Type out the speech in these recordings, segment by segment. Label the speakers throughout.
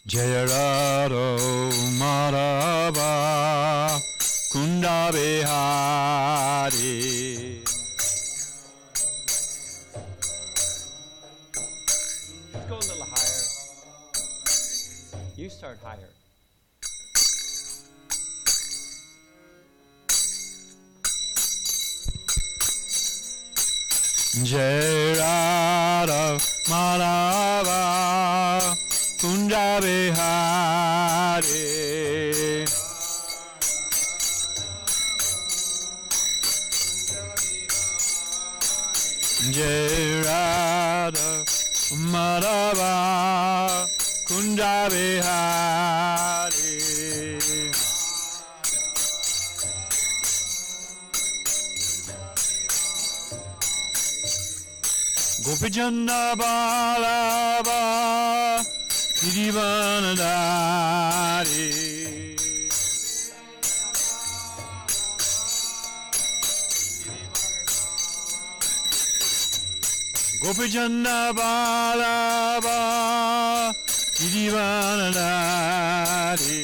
Speaker 1: Jaya Radha Madhava Kunda Bihari. Let's go a little higher. You start higher. Jai Radha Madhava Kunda Bihari. Jai Radha Madhava Kunda Bihari. Gopijana Balava Girivanadari. Gopijana Balava Girivanadari.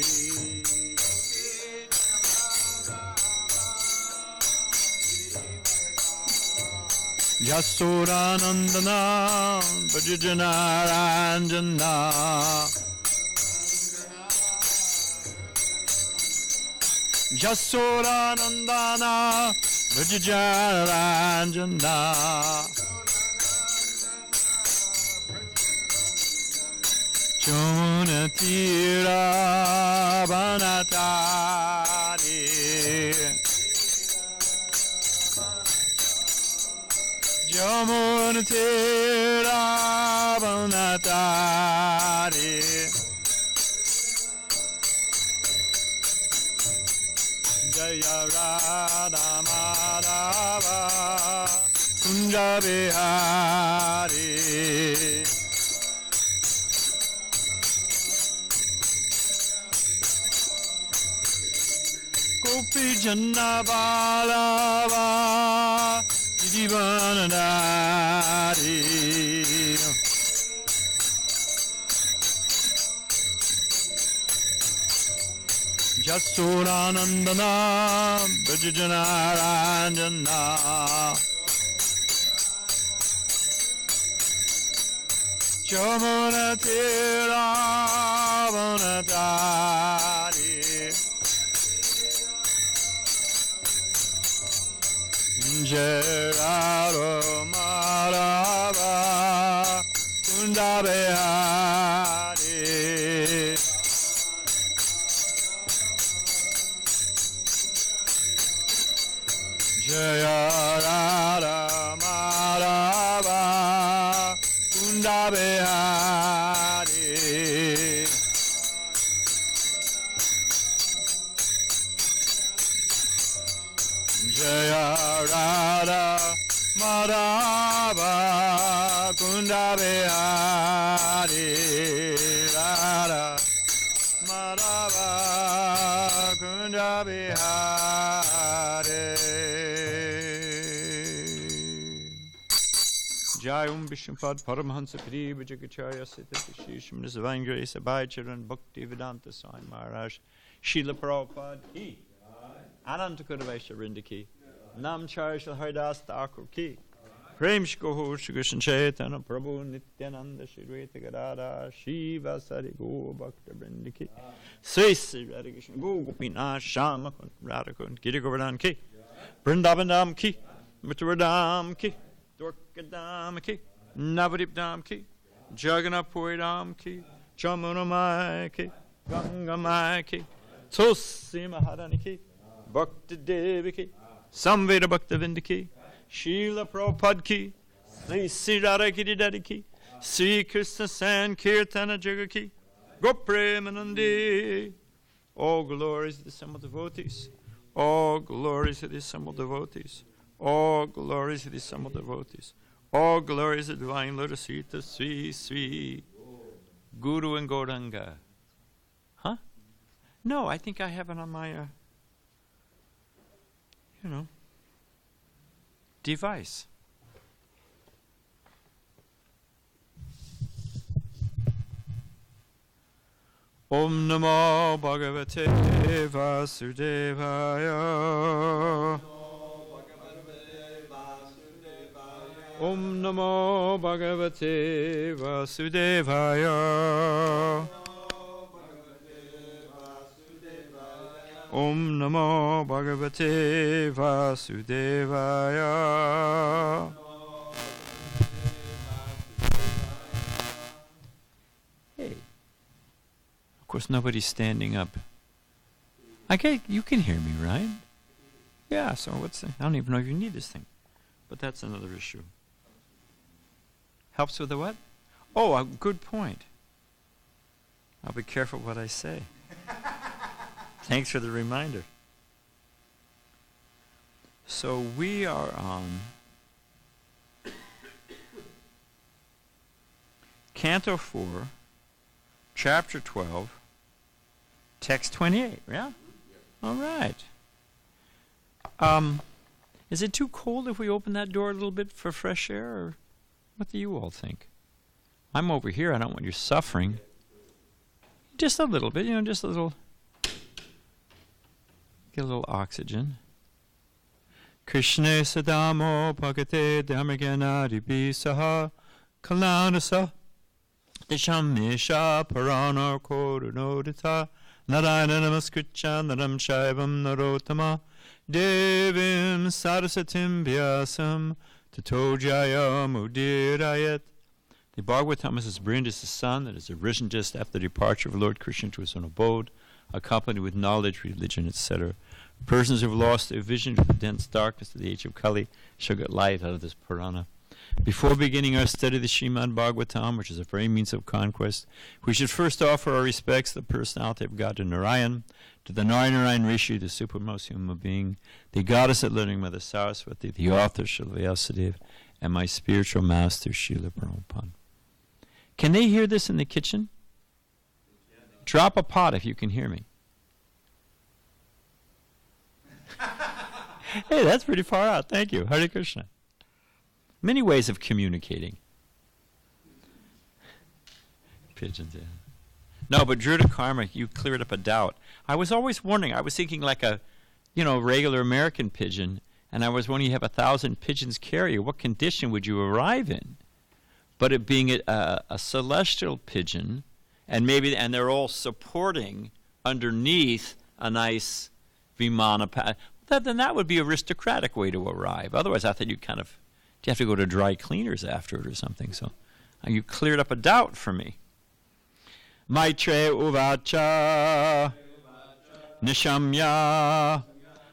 Speaker 1: Yasodanandana Badrinarayan Yasodanandana Badrinarayan Chonatira Banatari. Jamunatira Banatari. Jaya Radha Madhava Kunda Bihari. Gopijana Balava Girivanadari. Jasodanandana Badrinarayan Jamunatira Banatari. Jai Radha Madhava Kunda Bihari. Jaya Radha Madhava Kunda Bihari. Jaya Radha Madhava Kunda Bihari. Radha Madhava Kunda Bihari. Jai Vishnupada Paramahansa Pri Vijayacharya Sita Shisham Nisvine Grace Abhay Charan Bhakti Vedanta Swami Maharaj Srila Prabhupada Ki Ananta Kudavaisha Vrinda Ki Nam Charishal Haridas Thakur Ki Prem Shkoho Shri Krishna Chaitanya Prabhu Nityananda Shri Dvaita Gadada Shiva Sari Go Bhakta Vrinda Ki Sri Sri Radha Krishna Go Gopinath Shama Kun Radha Kun Giri Govardhan Ki Vrindavanam Ki Mithradam Ki Dwarkadam Ki Navadipdam Ki Jagannath Puridam Ki Chamunamai Ki Gangamai Ki Tulsi Maharani Ki Bhakti Devi Ki Samveda Bhakta Vinda Ki Srila Prabhupada Ki Sri Sri Radha Giridhari Ki Sri Krishna Sankirtana Jaga Ki Gopremanandi. All glories to the assembled devotees. All glories to the assembled devotees. All glories to the assembled devotees. All glories to the divine lotus feet of Sri Sri Guru and Gauranga. Huh? No, I think I have it on my, device. Om Namo Bhagavate Vasudevaya. Om Namo Bhagavate Vasudevaya. Om Namo Bhagavate Vasudevaya. Hey. Of course, nobody's standing up. You can hear me, right? Yeah, so I don't even know if you need this thing. But that's another issue. Helps with the what? Oh, a good point. I'll be careful what I say. Thanks for the reminder. So we are on Canto 4, Chapter 12, Text 28, yeah? All right. Is it too cold if we open that door a little bit for fresh air, or what do you all think? I'm over here. I don't want you suffering. Just a little bit, just a little. Get a little oxygen. Krishna sadamo bhagate dhammaganadi saha kalanasa dishamisha parana kodunodita narayana namaskritcha naram shaivam narotama devim sarasatim vyasam tato jaya mudirayat. The Bhagavatam is brilliant as the sun that has arisen just after the departure of Lord Krishna to his own abode, accompanied with knowledge, religion, etc. Persons who have lost their vision to the dense darkness of the age of Kali shall get light out of this Purana. Before beginning our study of the Srimadbhagavatam, which is a very means of conquest, we should first offer our respects to the personality of God Narayan, to the Narayan Rishi, the supermost human being, the goddess at learning Mother Saraswati, the author Srila Vyasadeva, and my spiritual master Srila Prabhupada. Can they hear this in the kitchen? Drop a pot if you can hear me. Hey, that's pretty far out. Thank you. Hare Krishna. Many ways of communicating. Pigeons, yeah. No, but Druta Karma, you cleared up a doubt. I was always wondering, I was thinking like a, regular American pigeon, and I was wondering, you have 1,000 pigeons carrier, what condition would you arrive in? But it being a celestial pigeon, and they're all supporting underneath a nice vimana pad, then that would be an aristocratic way to arrive. Otherwise, I thought you have to go to dry cleaners after it or something. So you cleared up a doubt for me. Maitre uvacha nishamya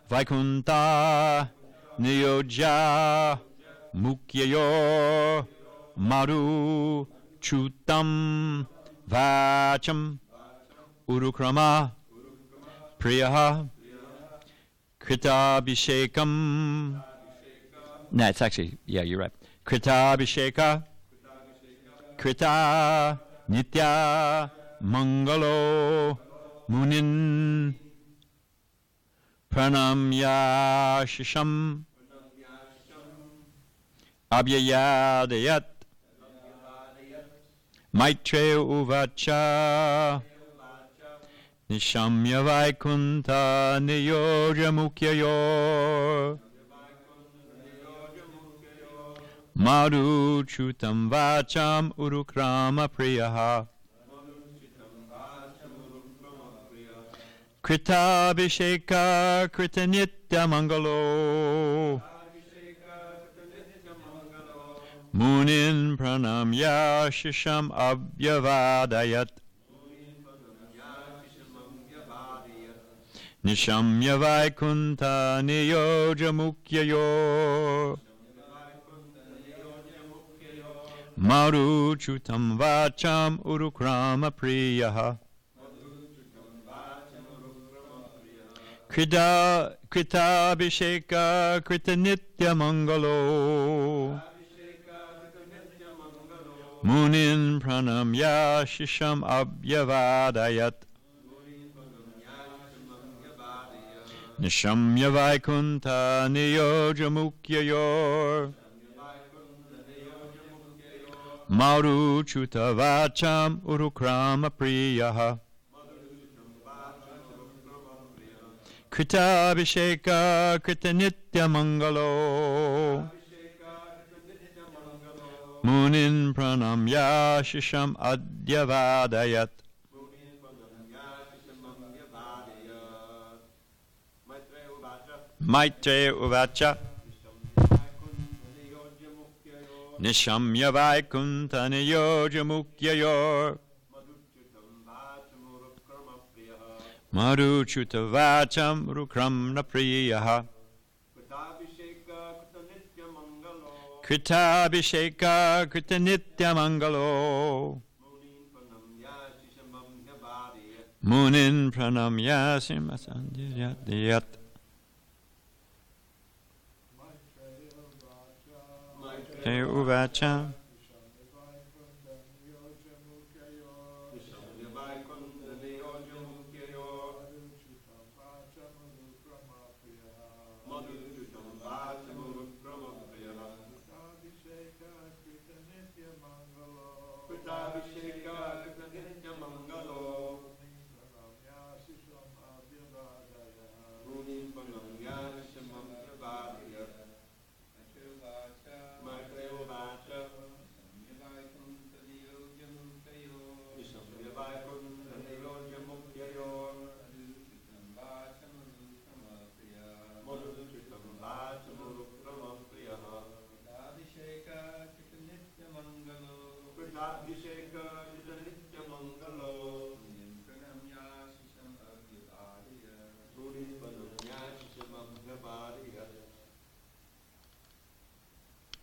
Speaker 1: vaikunta niyoja mukyayo maru chutam vacham urukrama priyaha kritabhishekam. No, it's actually, yeah, you're right. Kritabhisheka krita nitya mangalo munin pranamya shisham abhyayadayat maitre uvacha nishamya vaikunta niyoja mukyayor maru chutam vacham urukrama priyaha kritabhisheka kritanitya mangalo munin pranamya shisham abhyavadayat nishamya vaikunta niyoja mukyayor maru chutam vacham urukrama priyaha kritabhisheka kritanitya mangalo munin pranamya shisham abhyavadayat nishamya vaikunta niyoja mukyayor maru chuta vacham urukrama priyaha Krita Abhisheka Krita Nitya Mangalo Munin Pranamya Shisham Adyavadayat. Maitreya Uvacha Nishamya Vaikunta Niyoja Mukyayor Maruchuta Vacham Rukram Napriyaha Kritabhisheka Krita Nitya Mangalo Munin Pranamya Simasandiyat. Uvacha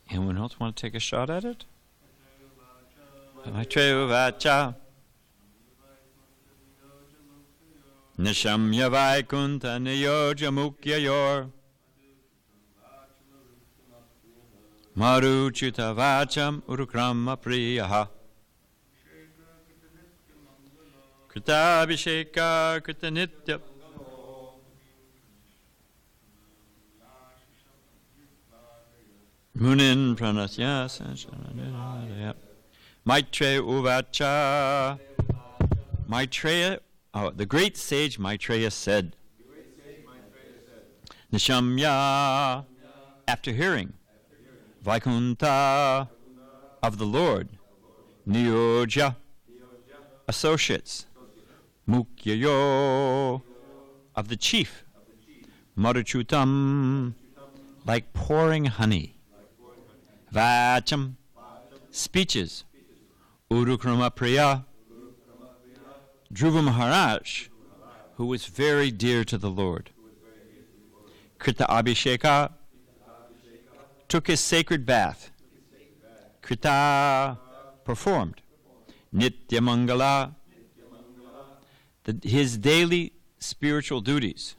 Speaker 1: Anyone else want to take a shot at it? Maitreya Uvacha Nishamya Vaikunta Niyoja Mukyayor Maruchuta Vacham Urukrama Priyaha Kritabhisheka Krita Nitya Munin Pranasya Maitreya Uvacha Maitreya, the great sage Maitreya said, Nishamya, after hearing, Vaikunta, of the Lord, Niyoja, associates, Mukyayo, of the chief, Maruchutam, like pouring honey, Vacham, speeches, Urukrama Priya, Dhruva Maharaj, who was very dear to the Lord. Krita Abhisheka, took his sacred bath. Krita, performed. Nitya Mangala, his daily spiritual duties.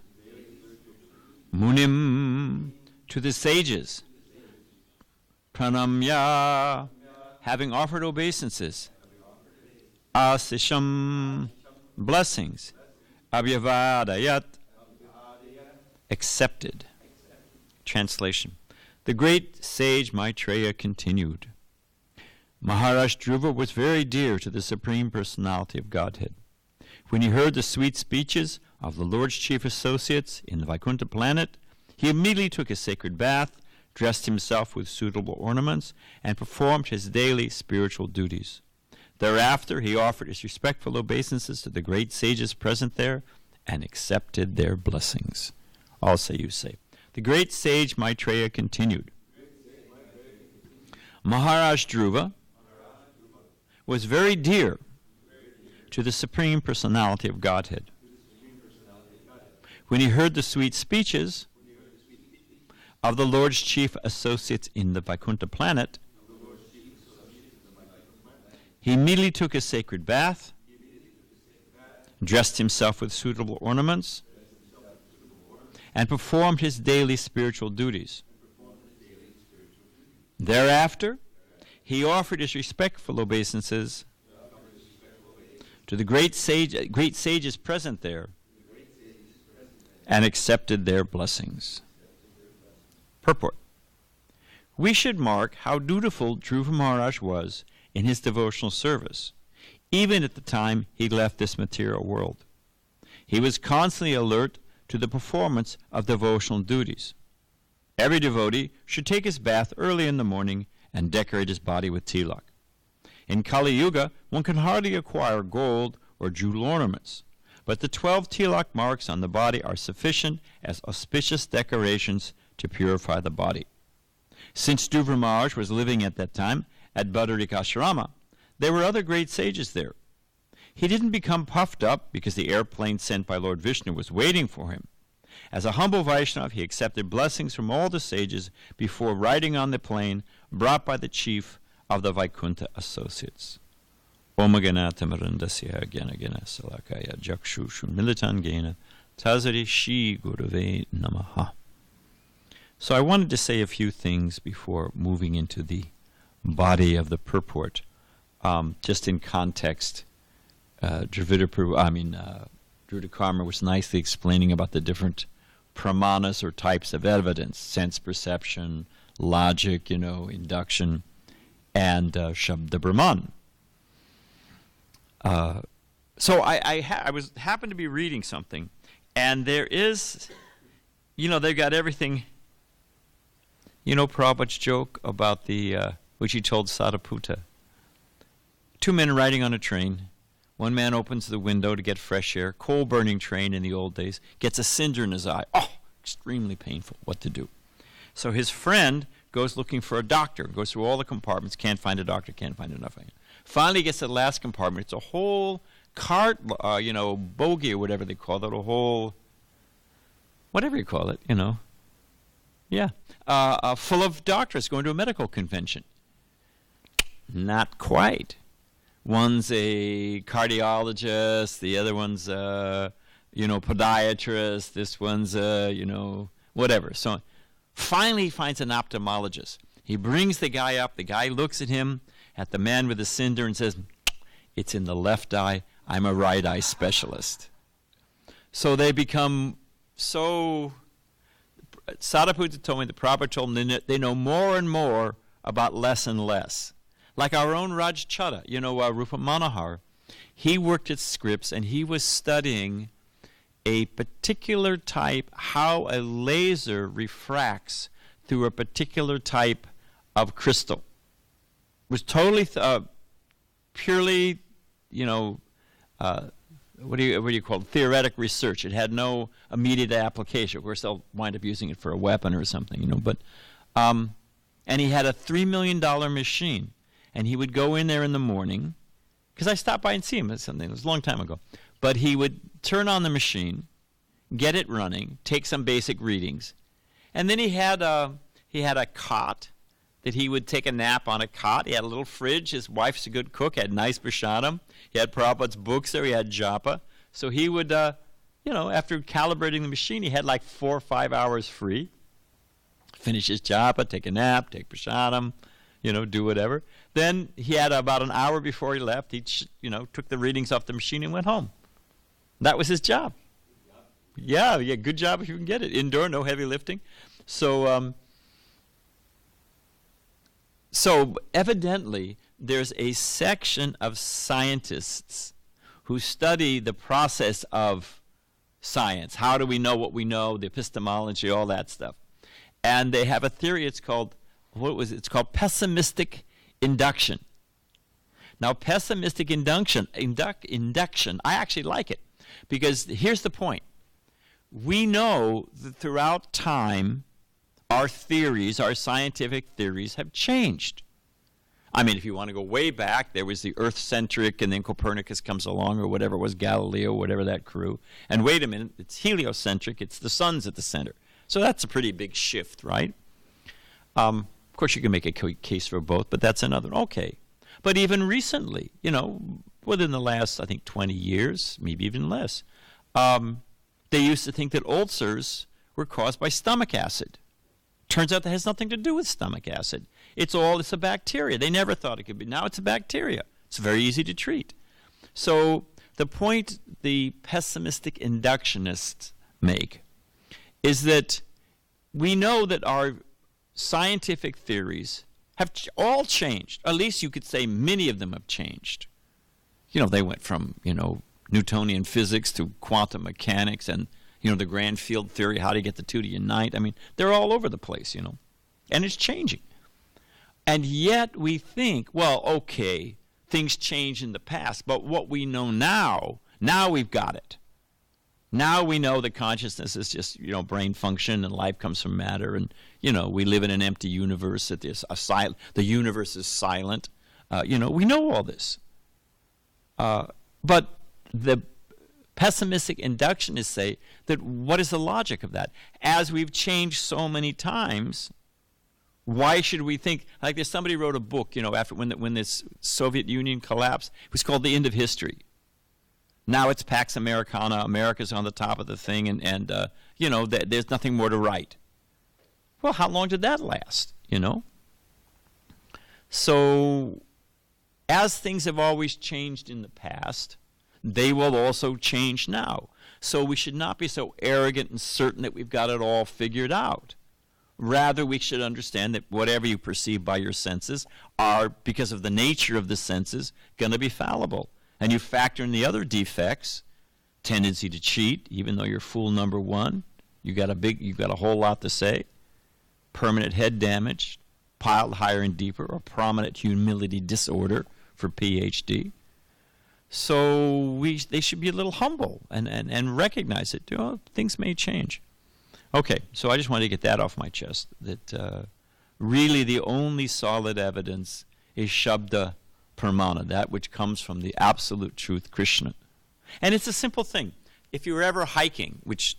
Speaker 1: Munim, to the sages. Pranamya, having offered obeisances. Asisham, blessings. Abhyavadayat, accepted. Translation. The great sage Maitreya continued. Maharaj Dhruva was very dear to the Supreme Personality of Godhead. When he heard the sweet speeches of the Lord's chief associates in the Vaikuntha planet, he immediately took a sacred bath, dressed himself with suitable ornaments, and performed his daily spiritual duties. Thereafter, he offered his respectful obeisances to the great sages present there and accepted their blessings. All say you say. The great sage Maitreya continued. Maharaj Dhruva was very dear to the Supreme Personality of Godhead. When he heard the sweet speeches of the Lord's chief associates in the Vaikuntha planet, he immediately took a sacred bath, dressed himself with suitable ornaments, and performed his daily spiritual duties. Thereafter, he offered his respectful obeisances to the great sages present there and accepted their blessings. Purport. We should mark how dutiful Dhruva Maharaj was in his devotional service, even at the time he left this material world. He was constantly alert to the performance of devotional duties. Every devotee should take his bath early in the morning and decorate his body with tilak. In Kali Yuga, one can hardly acquire gold or jewel ornaments, but the 12 tilak marks on the body are sufficient as auspicious decorations to purify the body. Since Dhruva Maharaj was living at that time at Badrinarayana, there were other great sages there. He didn't become puffed up because the airplane sent by Lord Vishnu was waiting for him. As a humble Vaishnava, he accepted blessings from all the sages before riding on the plane brought by the chief of the Vaikuntha associates. Om Ganata Marandasya Gana Gana Salakaya Jakshushu Militan Gena Tazari Shi Gurave Namaha. So I wanted to say a few things before moving into the body of the purport, just in context. Druta Karma was nicely explaining about the different pramanas or types of evidence: sense perception, logic, induction, and Shabda Brahman. So I happened to be reading something, and there is, they've got everything. Prabhupada's joke about which he told Sadaputta. Two men riding on a train. One man opens the window to get fresh air. Coal-burning train in the old days. Gets a cinder in his eye. Oh, extremely painful. What to do? So his friend goes looking for a doctor. Goes through all the compartments. Can't find a doctor. Can't find enough. Finally gets to the last compartment. It's a whole cart, bogie or whatever they call it. A whole, whatever you call it, Yeah. Full of doctors going to a medical convention. Not quite. One's a cardiologist, the other one's podiatrist, this one's whatever. So finally he finds an ophthalmologist. He brings the guy up, the guy looks at him, at the man with the cinder, and says, "It's in the left eye, I'm a right eye specialist." So they become so... Sadaputta told me, the Prabhupada told them, they know more and more about less and less. Like our own Raj Chadha, Rupa Manohar, he worked at Scripps and he was studying a particular type, how a laser refracts through a particular type of crystal. It was totally, purely, what do you call it? Theoretic research. It had no immediate application. Of course, they'll wind up using it for a weapon or something, But, and he had a $3 million machine. And he would go in there in the morning, because I stopped by and see him. It was a long time ago. But he would turn on the machine, get it running, take some basic readings, and then he had a cot that he would take a nap on a cot. He had a little fridge. His wife's a good cook. Had nice prasadam. He had Prabhupada's books there. He had japa. So he would, after calibrating the machine, he had like 4 or 5 hours free. Finish his japa, take a nap, take prasadam, do whatever. Then he had about an hour before he left. He, took the readings off the machine and went home. That was his job. Yeah, good job if you can get it. Indoor, no heavy lifting. So evidently, there's a section of scientists who study the process of science. How do we know what we know, the epistemology, all that stuff. And they have a theory, it's called pessimistic induction. Now, pessimistic induction, I actually like it, because here's the point. We know that throughout time, our theories, our scientific theories, have changed. I mean, if you want to go way back, there was the Earth-centric, and then Copernicus comes along, or whatever it was, Galileo, whatever that crew. And wait a minute, it's heliocentric, it's the sun's at the center. So that's a pretty big shift, right? Of course, you can make a case for both, but that's another. Okay. But even recently, within the last, I think, 20 years, maybe even less, they used to think that ulcers were caused by stomach acid. Turns out that has nothing to do with stomach acid. It's a bacteria. They never thought it could be. Now it's a bacteria. It's very easy to treat. So the point the pessimistic inductionists make is that we know that our scientific theories have all changed. At least you could say many of them have changed. They went from, Newtonian physics to quantum mechanics and, the grand field theory, how to get the two to unite. I mean, they're all over the place, and it's changing. And yet we think, well, okay, things change in the past, but what we know now we've got it. Now we know that consciousness is just, brain function, and life comes from matter, and, we live in an empty universe, that the universe is silent. We know all this. But the pessimistic inductionists say that what is the logic of that? As we've changed so many times, why should we think, like there's somebody wrote a book, after when this Soviet Union collapsed, it was called The End of History. Now it's Pax Americana, America's on the top of the thing, and there's nothing more to write. Well, how long did that last, So, as things have always changed in the past, they will also change now. So we should not be so arrogant and certain that we've got it all figured out. Rather, we should understand that whatever you perceive by your senses are, because of the nature of the senses, going to be fallible. And you factor in the other defects, tendency to cheat, even though you're fool number one, you've got a whole lot to say, permanent head damage, piled higher and deeper, or prominent humility disorder for PhD. So they should be a little humble and recognize it. Things may change. Okay, so I just wanted to get that off my chest, that really the only solid evidence is Shabda Pramana, that which comes from the absolute truth, Krishna. And it's a simple thing. If you were ever hiking, which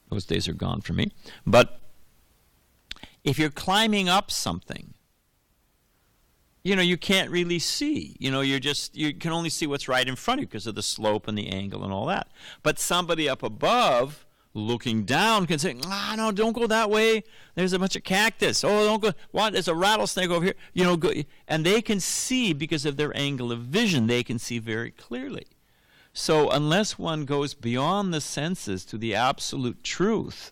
Speaker 1: those days are gone for me, but if you're climbing up something, you can't really see. You can only see what's right in front of you because of the slope and the angle and all that. But somebody up above looking down can say, no, don't go that way. There's a bunch of cactus. Oh, don't go. What? There's a rattlesnake over here. Go. And they can see, because of their angle of vision, they can see very clearly. So unless one goes beyond the senses to the absolute truth,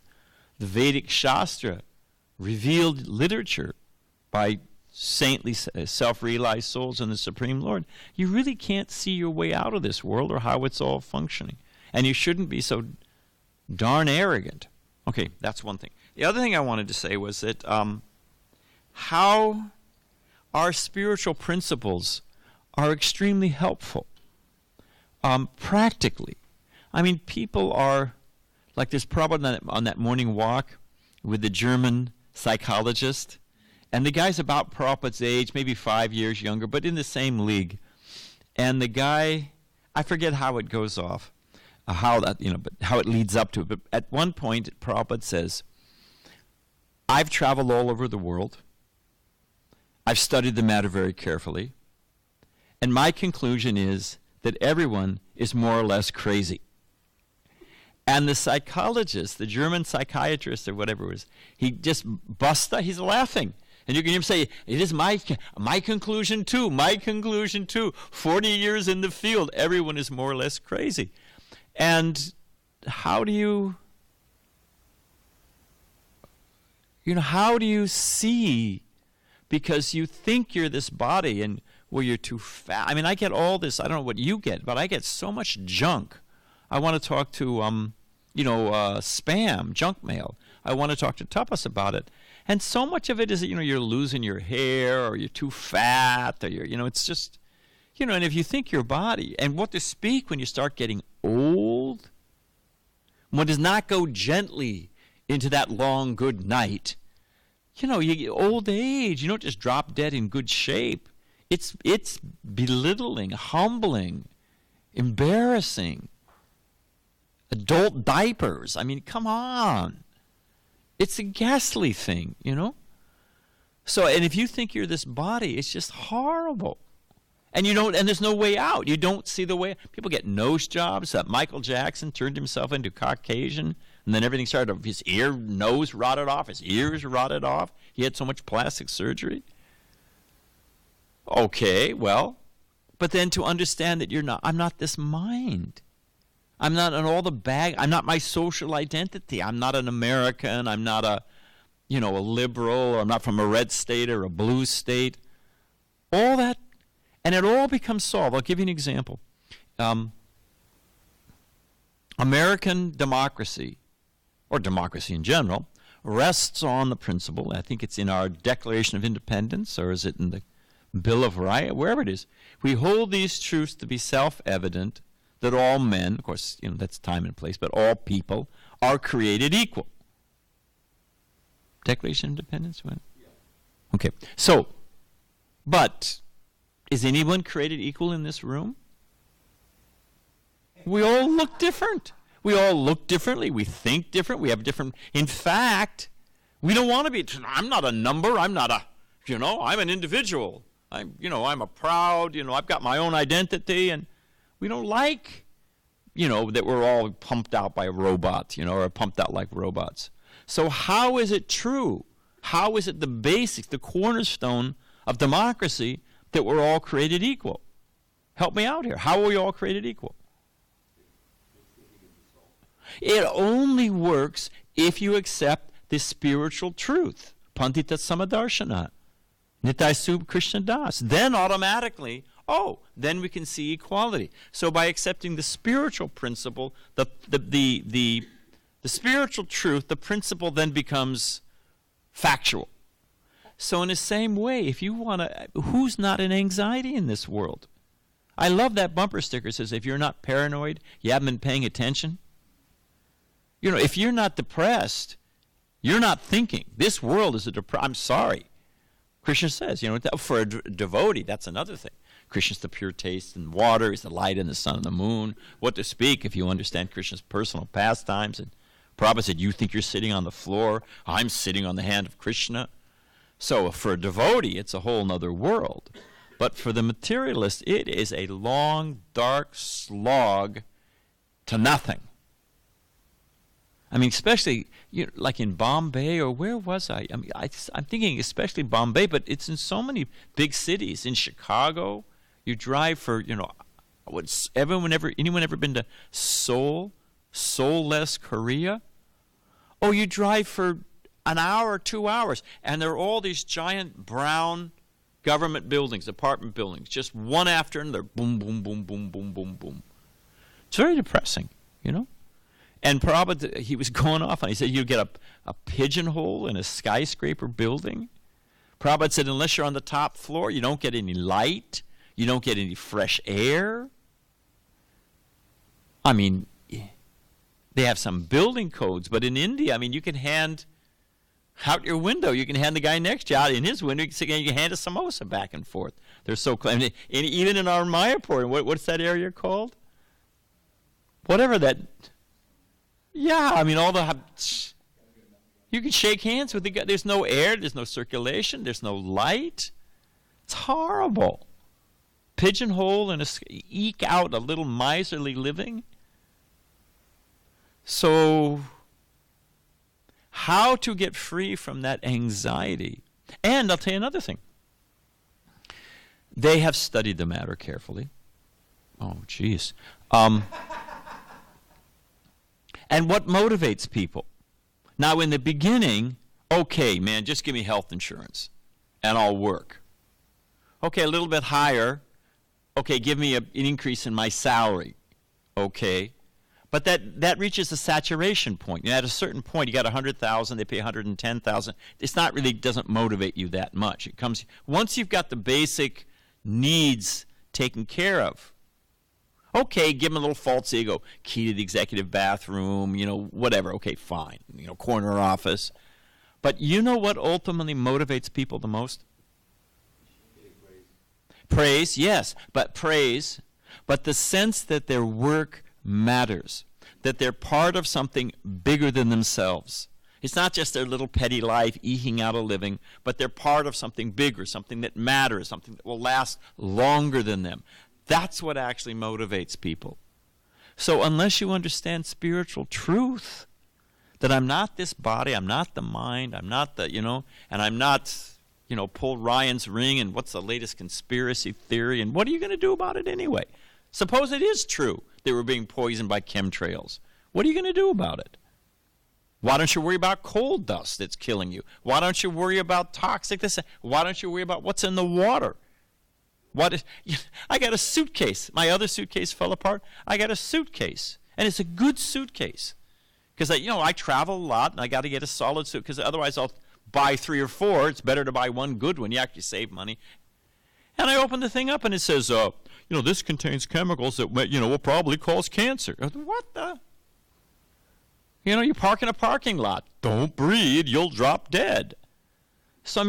Speaker 1: the Vedic Shastra, revealed literature by saintly, self-realized souls in the Supreme Lord, you really can't see your way out of this world or how it's all functioning. And you shouldn't be so darn arrogant. Okay, that's one thing. The other thing I wanted to say was that how our spiritual principles are extremely helpful. Practically. I mean, people are, like this problem on that morning walk with the German psychologist, and the guy's about Prabhupada's age, maybe 5 years younger, but in the same league. And the guy, I forget how it goes off, but how it leads up to it. But at one point, Prabhupada says, I've traveled all over the world. I've studied the matter very carefully. And my conclusion is that everyone is more or less crazy. And the psychologist, the German psychiatrist or whatever it was, he just busts out, he's laughing. And you can hear him say, it is my conclusion too, my conclusion too. 40 years in the field, everyone is more or less crazy. And how do you see, because you think you're this body and, well, you're too fat. I mean, I get all this, I don't know what you get, but I get so much junk. I want to talk to, spam, junk mail. I want to talk to Tapas about it. And so much of it is that, you're losing your hair, or you're too fat, or it's just, and if you think your body, and what to speak when you start getting old, one does not go gently into that long good night. You get old age, you don't just drop dead in good shape. It's belittling, humbling, embarrassing. Adult diapers. I mean, come on. It's a ghastly thing, So, and if you think you're this body, it's just horrible. And and there's no way out. You don't see the way. People get nose jobs. Michael Jackson turned himself into Caucasian, and then everything started. His nose rotted off. His ears rotted off. He had so much plastic surgery. Okay, well, but then to understand that I'm not this mind. I'm not I'm not my social identity. I'm not an American. I'm not a liberal, or I'm not from a red state or a blue state. All that, and it all becomes solved. I'll give you an example. American democracy or democracy in general, rests on the principle, I think it's in our Declaration of Independence, or is it in the Bill of Rights, wherever it is, we hold these truths to be self-evident, that all men, of course, that's time and place, but all people are created equal. Declaration of Independence? When? Yeah. Okay, so, but is anyone created equal in this room? We all look different. We all look differently. We think different. We have different. In fact, we don't want to be. I'm not a number. I'm not a. I'm an individual. I'm a proud. I've got my own identity, and we don't like. That we're all pumped out by robots. Or pumped out like robots. So how is it true? How is it the basics, the cornerstone of democracy, that we're all created equal? Help me out here. How are we all created equal? It only works if you accept this spiritual truth. Pandita Samadarshana. Nitai Sub Krishna Das. Then automatically, then we can see equality. So by accepting the spiritual principle, the spiritual truth, the principle then becomes factual. So in the same way, if you want to, who's not in anxiety in this world? I love that bumper sticker that says, if you're not paranoid, you haven't been paying attention. If you're not depressed, you're not thinking. This world is I'm sorry. Krishna says, for a devotee, that's another thing. Krishna's the pure taste and water. He's the light and the sun and the moon. What to speak if you understand Krishna's personal pastimes. And Prabhupada said, you think you're sitting on the floor? I'm sitting on the hand of Krishna. So for a devotee, it's a whole other world. But for the materialist, it is a long, dark slog to nothing. I mean, especially like in Bombay, or where was I? I'm thinking especially Bombay, but it's in so many big cities. In Chicago, you drive for, anyone ever been to Seoul? Soulless Korea? Oh, you drive for an hour or 2 hours, and there are all these giant brown government buildings, apartment buildings, just one after another, boom, boom, boom, boom, boom, boom, boom. It's very depressing, And Prabhupada, he was going off, and he said, you get a pigeonhole in a skyscraper building. Prabhupada said, unless you're on the top floor, you don't get any light, you don't get any fresh air. I mean, they have some building codes, but in India, you can hand out your window. You can hand the guy next to you out in his window. You can hand a samosa back and forth. They're so close. And even in our Mayapur, what's that area called? Whatever that. Yeah, you can shake hands with the guy. There's no air. There's no circulation. There's no light. It's horrible. Pigeonhole and eke out a little miserly living. So, how to get free from that anxiety? And I'll tell you another thing. They have studied the matter carefully. Oh, geez. And what motivates people? Now, in the beginning, okay, man, just give me health insurance, and I'll work. Okay, a little bit higher. Okay, give me an increase in my salary. Okay. But that reaches a saturation point. At a certain point, you got 100,000, they pay 110,000. It's not really, doesn't motivate you that much. It comes, once you've got the basic needs taken care of, okay, give them a little false ego, key to the executive bathroom, whatever. Okay, fine, corner office. But you know what ultimately motivates people the most? Praise, yes, but praise. But the sense that their work matters, that they're part of something bigger than themselves. It's not just their little petty life eking out a living, but they're part of something bigger, something that matters, something that will last longer than them. That's what actually motivates people. So unless you understand spiritual truth, that I'm not this body, I'm not the mind, I'm not the, and I'm not, pull Ryan's ring and what's the latest conspiracy theory, and what are you going to do about it anyway? Suppose it is true that we're being poisoned by chemtrails. What are you going to do about it? Why don't you worry about coal dust that's killing you? Why don't you worry about toxic this? Why don't you worry about what's in the water? I got a suitcase. My other suitcase fell apart. I got a suitcase, and it's a good suitcase. Because I travel a lot, and I got to get a solid suit, because otherwise I'll buy 3 or 4. It's better to buy one good one. You actually save money. And I open the thing up, and it says, this contains chemicals that, will probably cause cancer. What the? You park in a parking lot. Don't breathe, you'll drop dead. So,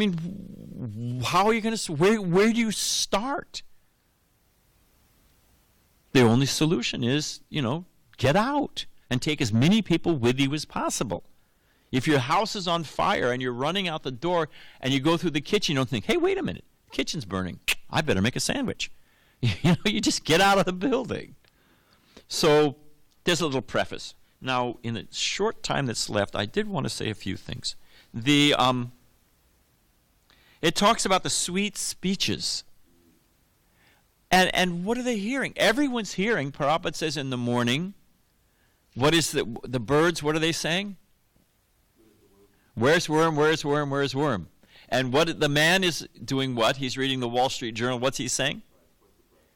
Speaker 1: how are you going to, where do you start? The only solution is, get out and take as many people with you as possible. If your house is on fire and you're running out the door and you go through the kitchen, you don't think, hey, wait a minute, the kitchen's burning. I better make a sandwich. You just get out of the building. So there's a little preface. Now, in the short time that's left, I did want to say a few things. It talks about the sweet speeches. And what are they hearing? Everyone's hearing. Prabhupada says in the morning, what is the birds, what are they saying? Where's worm, where's worm, where's worm? And what the man is doing what? He's reading the Wall Street Journal. What's he saying?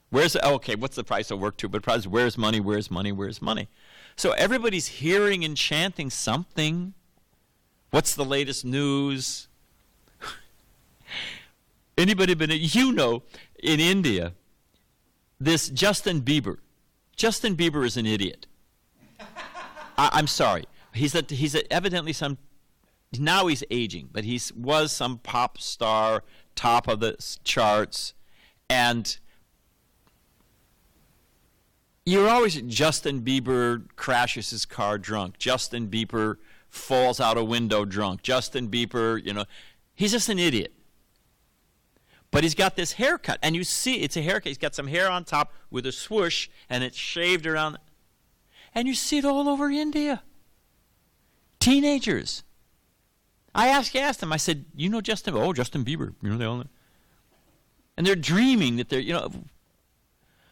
Speaker 1: What's the price of work to? But probably where's money, where's money, where's money? So everybody's hearing and chanting something. What's the latest news? Anybody been, in India, this Justin Bieber. Justin Bieber is an idiot. I'm sorry. He's evidently some, now he's aging, but he was some pop star, top of the charts, and you're always, Justin Bieber crashes his car drunk. Justin Bieber falls out a window drunk. Justin Bieber, he's just an idiot. But he's got this haircut, and you see it's a haircut. He's got some hair on top with a swoosh, and it's shaved around. And you see it all over India. Teenagers. I asked him, I said, Justin? Oh, Justin Bieber. They all know. And they're dreaming that they're,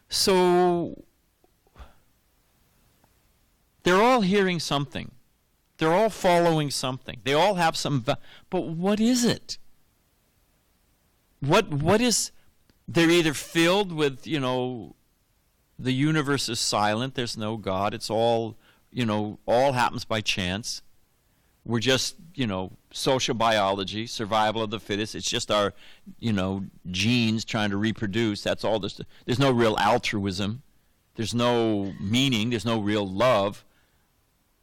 Speaker 1: So they're all hearing something. They're all following something. They all have some, but what is it? What is, they're either filled with, the universe is silent, there's no God, it's all, all happens by chance. We're just, social biology, survival of the fittest. It's just our, genes trying to reproduce. That's all. There's no real altruism. There's no meaning. There's no real love.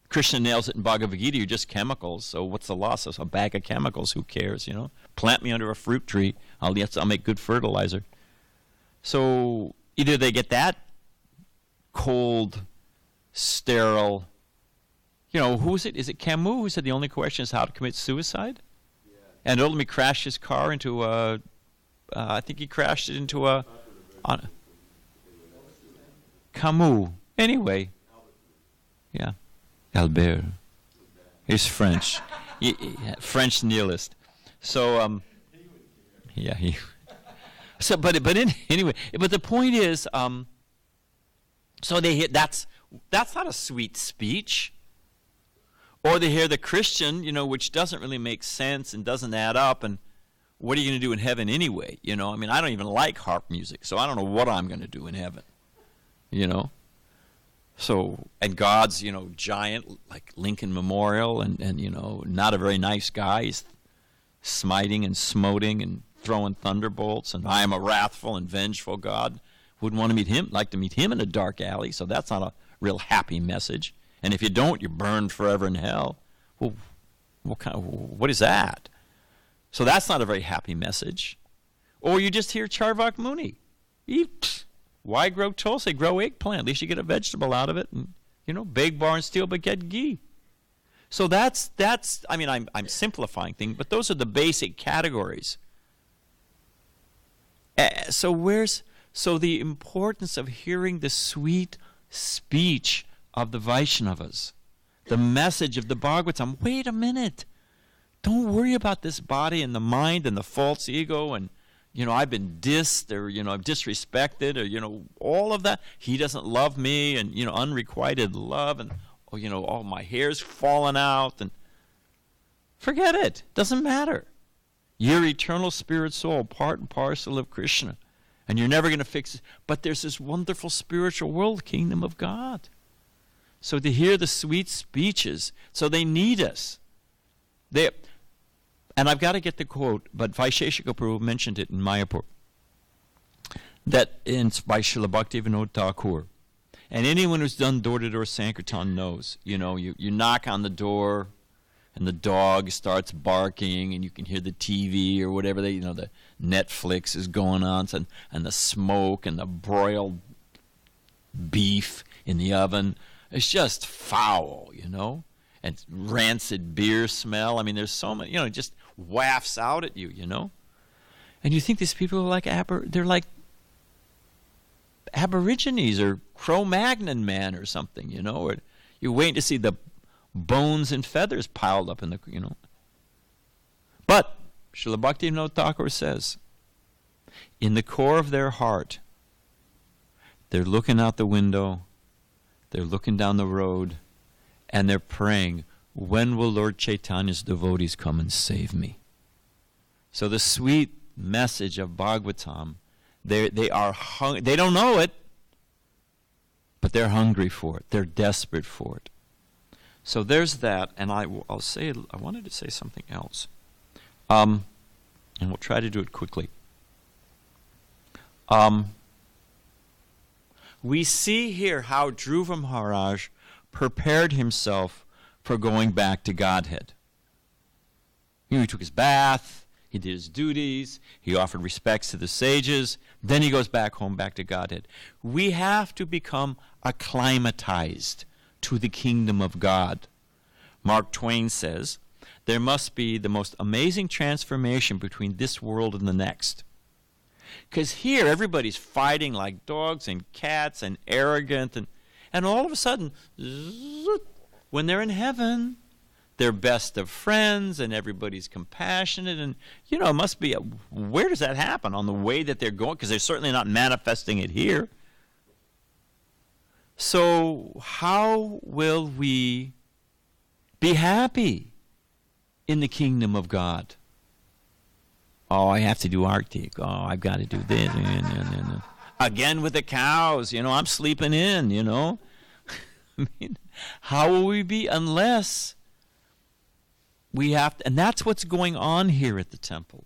Speaker 1: Krishna nails it in Bhagavad Gita. You're just chemicals. So what's the loss of a bag of chemicals? Who cares? Plant me under a fruit tree. I'll make good fertilizer. So either they get that cold, sterile. Who is it? Is it Camus who said the only question is how to commit suicide? Yeah. And ultimately crashed his car into a. I think he crashed it into a. Camus. Anyway. Yeah. Albert. He's French. French nihilist. So, yeah. So, anyway, but the point is, so they hear that's not a sweet speech. Or they hear the Christian, which doesn't really make sense and doesn't add up. And what are you going to do in heaven anyway? I don't even like harp music, so I don't know what I'm going to do in heaven. So, and God's, giant, like Lincoln Memorial, and not a very nice guy. He's smiting and smoting and throwing thunderbolts, and I am a wrathful and vengeful God. Wouldn't want to meet him, like to meet him in a dark alley, so that's not a real happy message. And if you don't, you're burned forever in hell. Well, what is that? So that's not a very happy message. Or you just hear Charvak Muni. Why grow Tulsi? Grow eggplant. At least you get a vegetable out of it. And, beg, borrow, and steal, but get ghee. So that's. I'm simplifying things, but those are the basic categories. So the importance of hearing the sweet speech of the Vaishnavas, the message of the Bhagavatam. Wait a minute. Don't worry about this body and the mind and the false ego and, I've been dissed or, I've disrespected or, all of that. He doesn't love me and, unrequited love and, all my hair's fallen out and forget it. Doesn't matter. You're eternal spirit soul, part and parcel of Krishna. And you're never going to fix it. But there's this wonderful spiritual world, kingdom of God. So to hear the sweet speeches, so they need us. And I've got to get the quote, but Vaisheshika Prabhu mentioned it in Mayapur, that by Srila Bhaktivinoda Thakur. And anyone who's done door-to-door Sankirtan knows, you knock on the door, and the dog starts barking, and you can hear the TV or whatever the Netflix is going on, and the smoke and the broiled beef in the oven. It's just foul, and rancid beer smell. I mean, there's so many, it just wafts out at you, And you think these people are like they're like Aborigines or Cro-Magnon man or something, or you're waiting to see the bones and feathers piled up in the, But Srila Bhaktivinoda Thakur says, in the core of their heart, they're looking out the window, they're looking down the road, and they're praying, when will Lord Chaitanya's devotees come and save me? So the sweet message of Bhagavatam, they are they don't know it, but they're hungry for it. They're desperate for it. So there's that, and I wanted to say something else, and we'll try to do it quickly. We see here how Dhruva Maharaj prepared himself for going back to Godhead. He took his bath, he did his duties, he offered respects to the sages, then he goes back home, back to Godhead. We have to become acclimatized to the kingdom of God. Mark Twain says, there must be the most amazing transformation between this world and the next. Because here everybody's fighting like dogs and cats and arrogant, and all of a sudden, when they're in heaven, they're best of friends and everybody's compassionate, and it must be where does that happen? On the way that they're going, because they're certainly not manifesting it here. So how will we be happy in the kingdom of God? Oh, I have to do Arctic. Oh, I've got to do this. Again with the cows, I'm sleeping in, I mean, how will we be unless we have to, and that's what's going on here at the temple.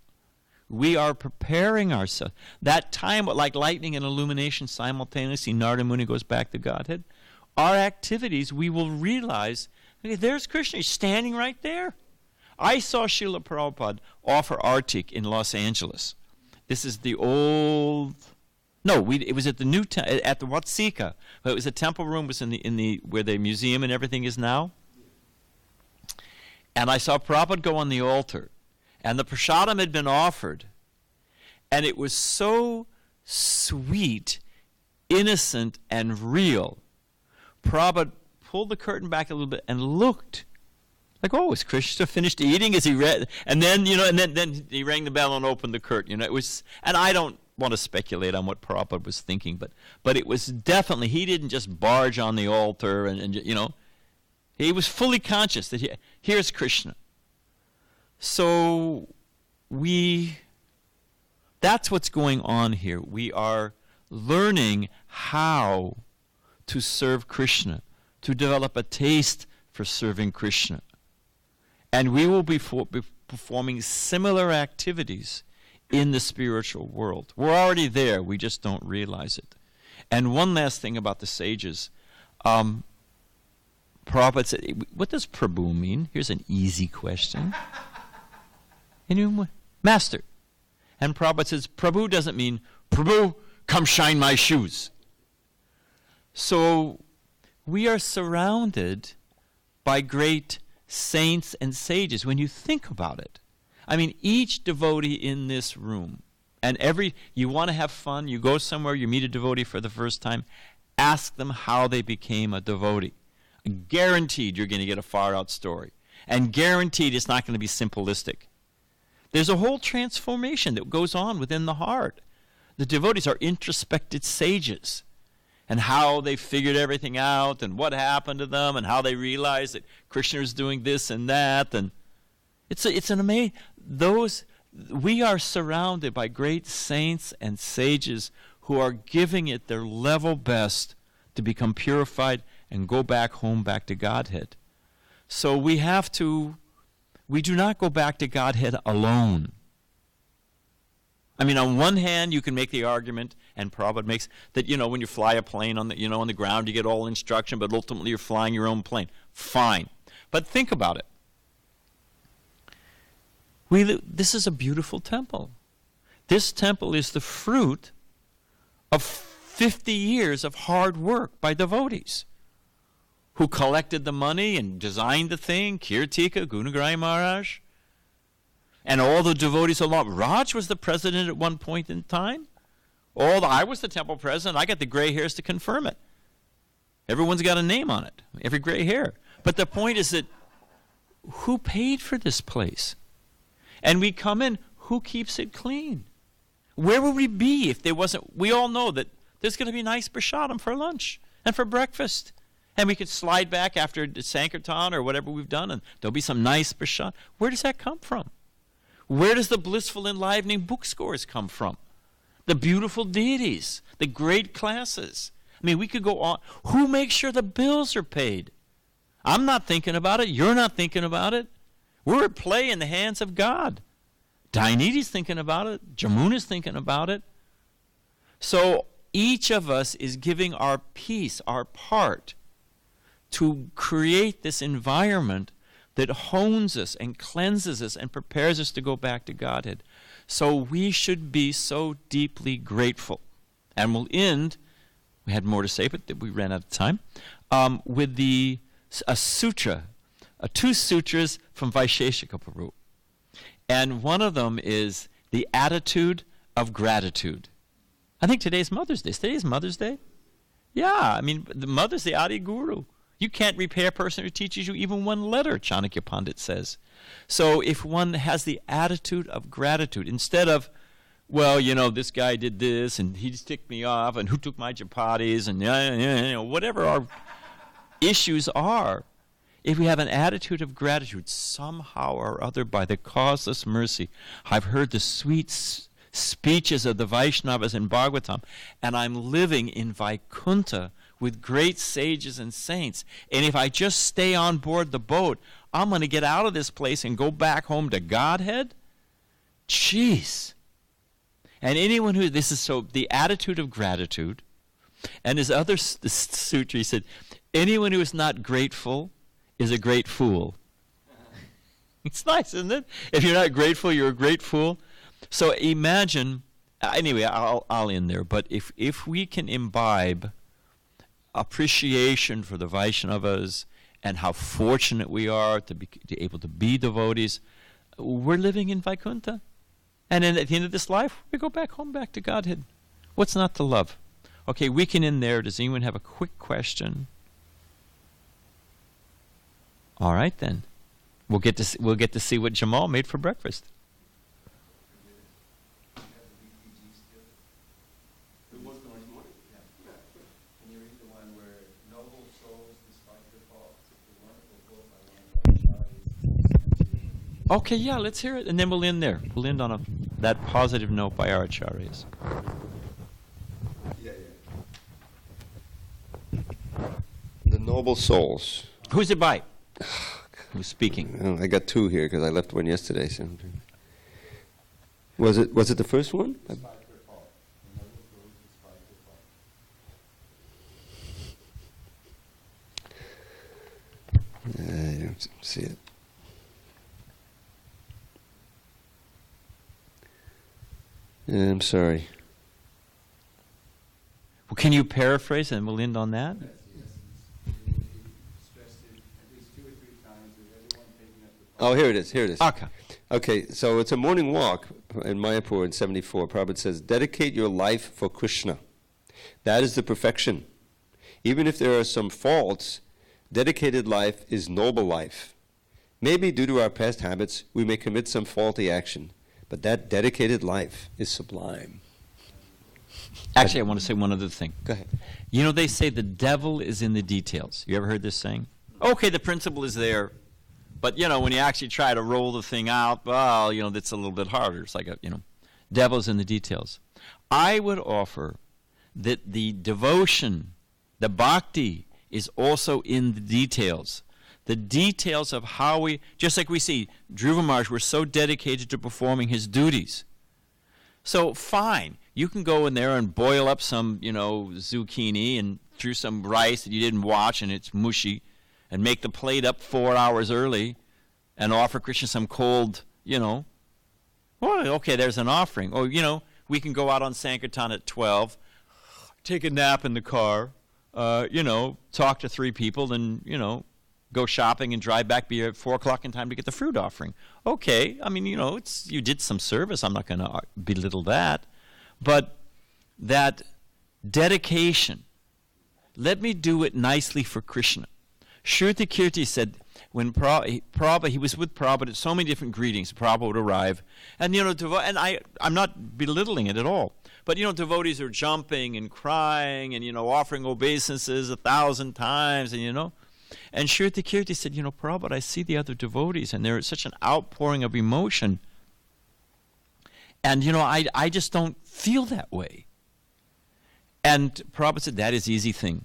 Speaker 1: We are preparing ourselves. That time, like lightning and illumination simultaneously, Narada Muni goes back to Godhead. Our activities, we will realize, okay, there's Krishna. He's standing right there. I saw Srila Prabhupada offer Artik in Los Angeles. This is the old. No, it was at the new at the Watsika. It was a temple room. Was in the where the museum and everything is now. And I saw Prabhupada go on the altar, and the prasadam had been offered, and it was so sweet, innocent, and real. Prabhupada pulled the curtain back a little bit and looked. Like, oh, is Krishna finished eating? Is he read? And then, then he rang the bell and opened the curtain. It was, and I don't want to speculate on what Prabhupada was thinking, but it was definitely, he didn't just barge on the altar and he was fully conscious that here's Krishna. So that's what's going on here. We are learning how to serve Krishna, to develop a taste for serving Krishna. And we will be performing similar activities in the spiritual world. We're already there, we just don't realize it. And one last thing about the sages. Prabhupada said, what does Prabhu mean? Here's an easy question. Master. And Prabhupada says, Prabhu doesn't mean, Prabhu, come shine my shoes. So we are surrounded by great saints and sages when you think about it. I mean, each devotee in this room, and you want to have fun, you go somewhere, you meet a devotee for the first time, ask them how they became a devotee. Guaranteed you're going to get a far-out story. And guaranteed it's not going to be simplistic. There's a whole transformation that goes on within the heart. The devotees are introspective sages. And how they figured everything out, and what happened to them, and how they realized that Krishna is doing this and that, and it's an amazing. We are surrounded by great saints and sages who are giving it their level best to become purified and go back home, back to Godhead. So we do not go back to Godhead alone. I mean, on one hand, you can make the argument, and Prabhupada makes, that, when you fly a plane on the ground, you get all instruction, but ultimately you're flying your own plane. Fine. But think about it. This is a beautiful temple. This temple is the fruit of 50 years of hard work by devotees who collected the money and designed the thing, Kirtika, Gunagraya Maharaj, and all the devotees along. Raj was the president at one point in time. I was the temple president. I got the gray hairs to confirm it. Everyone's got a name on it, every gray hair. But the point is that who paid for this place? And we come in, who keeps it clean? Where would we be if there wasn't? We all know that there's going to be nice prasadam for lunch and for breakfast. And we could slide back after Sankirtan or whatever we've done, and there'll be some nice prasadam. Where does that come from? Where does the blissful, enlivening book scores come from? The beautiful deities, the great classes. I mean, we could go on. Who makes sure the bills are paid? I'm not thinking about it. You're not thinking about it. We're at play in the hands of God. Dainiti's thinking about it. Jamuna's thinking about it. So each of us is giving our piece, our part, to create this environment that hones us and cleanses us and prepares us to go back to Godhead. So we should be so deeply grateful. And we'll end, we had more to say, but we ran out of time, with a sutra, two sutras from Vaisheshika Prabhu. And one of them is the attitude of gratitude. I think today's Mother's Day. Today's Mother's Day? Yeah, I mean, the Mother's the Adi Guru. You can't repay a person who teaches you even one letter, Chanakya Pandit says. So if one has the attitude of gratitude, instead of, well, this guy did this, and he just ticked me off, and who took my chapatis, and whatever our issues are, if we have an attitude of gratitude, somehow or other, by the causeless mercy, I've heard the sweet speeches of the Vaishnavas in Bhagavatam, and I'm living in Vaikuntha with great sages and saints. And if I just stay on board the boat, I'm going to get out of this place and go back home to Godhead? Jeez. And anyone who, this is so, the attitude of gratitude, and his other sutra, he said, anyone who is not grateful is a great fool. It's nice, isn't it? If you're not grateful, you're a great fool. So imagine, anyway, I'll end there, but if we can imbibe appreciation for the Vaishnavas and how fortunate we are to be able to be devotees, we're living in Vaikuntha. And then at the end of this life, we go back home, back to Godhead. What's not to love? Okay, we can end there. Does anyone have a quick question? All right, then. We'll get to see what Jamal made for breakfast. Okay, yeah, let's hear it, and then we'll end there. We'll end on that positive note by our acharyas.
Speaker 2: The Noble Souls.
Speaker 1: Who's it by? Who's speaking?
Speaker 2: Oh, I got two here because I left one yesterday. So. Was it the first one? I don't see it. I'm sorry.
Speaker 1: Well, can you paraphrase and we'll end on that?
Speaker 2: Oh, here it is.
Speaker 1: Okay.
Speaker 2: Okay, so it's a morning walk in Mayapur in 74. Prabhupada says, dedicate your life for Krishna. That is the perfection. Even if there are some faults, dedicated life is noble life. Maybe due to our past habits, we may commit some faulty action, but that dedicated life is sublime.
Speaker 1: Actually, I want to say one other thing.
Speaker 2: Go ahead.
Speaker 1: You know, they say the devil is in the details. You ever heard this saying? Okay, the principle is there. But, when you actually try to roll the thing out, well, that's a little bit harder. It's like, devil's in the details. I would offer that the devotion, the bhakti, is also in the details. The details of how we, just like we see, Dhruva Maharaj was so dedicated to performing his duties. So fine, you can go in there and boil up some, zucchini and through some rice that you didn't watch and it's mushy, and make the plate up 4 hours early and offer Krishna some cold, well, okay, there's an offering. Or, we can go out on Sankirtan at 12, take a nap in the car, talk to 3 people, then, go shopping and drive back, be at 4 o'clock in time to get the fruit offering. Okay, I mean, you did some service. I'm not going to belittle that. But that dedication, let me do it nicely for Krishna. Shruti Kirti said, when Prabhupada, he was with Prabhupada at so many different greetings, Prabhupada would arrive, and I'm not belittling it at all, but devotees are jumping and crying and offering obeisances 1,000 times, and Shruti Kirti said, Prabhupada, I see the other devotees, and there's such an outpouring of emotion, and I just don't feel that way. And Prabhupada said, that is easy thing,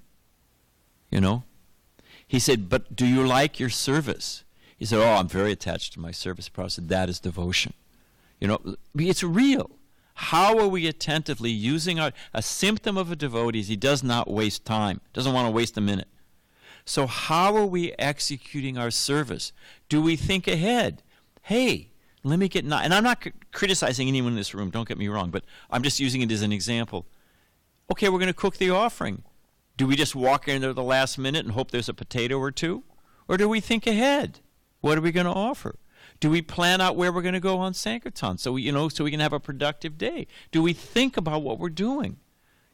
Speaker 1: He said, but do you like your service? He said, oh, I'm very attached to my service. Prabhupada said, that is devotion. It's real. How are we attentively using a symptom of a devotee is he does not waste time, doesn't want to waste a minute. So how are we executing our service? Do we think ahead? Hey, let me get, and I'm not criticizing anyone in this room, don't get me wrong, but I'm just using it as an example. Okay, we're going to cook the offering. Do we just walk in there at the last minute and hope there's a potato or two? Or do we think ahead? What are we going to offer? Do we plan out where we're going to go on Sankirtan so we can have a productive day? Do we think about what we're doing?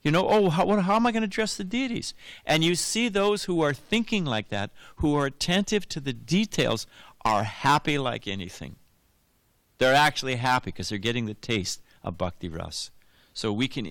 Speaker 1: How am I going to address the deities? And you see those who are thinking like that, who are attentive to the details, are happy like anything. They're actually happy because they're getting the taste of bhakti ras. So we can